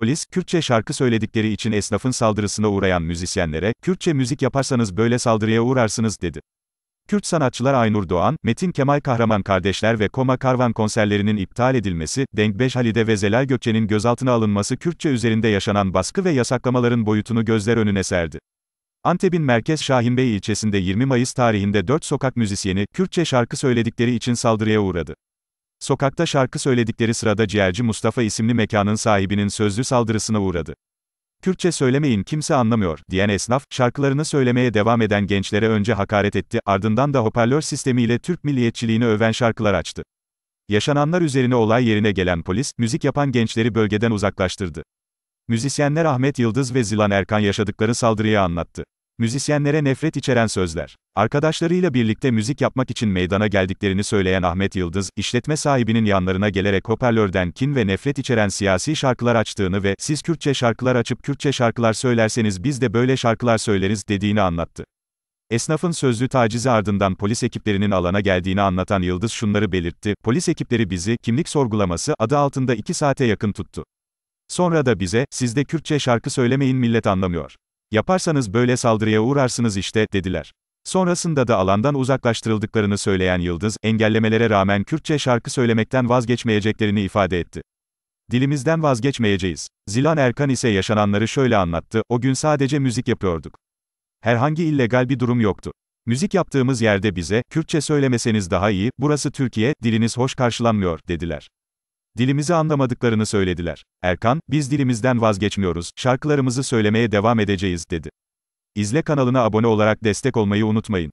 Polis, Kürtçe şarkı söyledikleri için esnafın saldırısına uğrayan müzisyenlere, Kürtçe müzik yaparsanız böyle saldırıya uğrarsınız, dedi. Kürt sanatçılar Aynur Doğan, Metin Kemal Kahraman Kardeşler ve Koma Karvan konserlerinin iptal edilmesi, Denkbeş Halide ve Zelal Gökçe'nin gözaltına alınması Kürtçe üzerinde yaşanan baskı ve yasaklamaların boyutunu gözler önüne serdi. Antep'in merkez Şahinbey ilçesinde 20 Mayıs tarihinde 4 sokak müzisyeni, Kürtçe şarkı söyledikleri için saldırıya uğradı. Sokakta şarkı söyledikleri sırada Ciğerci Mustafa isimli mekanın sahibinin sözlü saldırısına uğradı. Kürtçe söylemeyin kimse anlamıyor, diyen esnaf, şarkılarını söylemeye devam eden gençlere önce hakaret etti, ardından da hoparlör sistemiyle Türk milliyetçiliğini öven şarkılar açtı. Yaşananlar üzerine olay yerine gelen polis, müzik yapan gençleri bölgeden uzaklaştırdı. Müzisyenler Ahmet Yıldız ve Zilan Erkan yaşadıkları saldırıyı anlattı. Müzisyenlere nefret içeren sözler. Arkadaşlarıyla birlikte müzik yapmak için meydana geldiklerini söyleyen Ahmet Yıldız, işletme sahibinin yanlarına gelerek hoparlörden kin ve nefret içeren siyasi şarkılar açtığını ve "Siz Kürtçe şarkılar açıp Kürtçe şarkılar söylerseniz biz de böyle şarkılar söyleriz" dediğini anlattı. Esnafın sözlü tacizi ardından polis ekiplerinin alana geldiğini anlatan Yıldız şunları belirtti: "Polis ekipleri bizi, kimlik sorgulaması adı altında 2 saate yakın tuttu. Sonra da bize, siz de Kürtçe şarkı söylemeyin millet anlamıyor. Yaparsanız böyle saldırıya uğrarsınız işte, dediler." Sonrasında da alandan uzaklaştırıldıklarını söyleyen Yıldız, engellemelere rağmen Kürtçe şarkı söylemekten vazgeçmeyeceklerini ifade etti. "Dilimizden vazgeçmeyeceğiz." Zilan Erkan ise yaşananları şöyle anlattı: "O gün sadece müzik yapıyorduk. Herhangi illegal bir durum yoktu. Müzik yaptığımız yerde bize, Kürtçe söylemeseniz daha iyi, burası Türkiye, diliniz hoş karşılanmıyor, dediler. Dilimizi anlamadıklarını söylediler. Erkan, biz dilimizden vazgeçmiyoruz, şarkılarımızı söylemeye devam edeceğiz, dedi. İzle kanalına abone olarak destek olmayı unutmayın.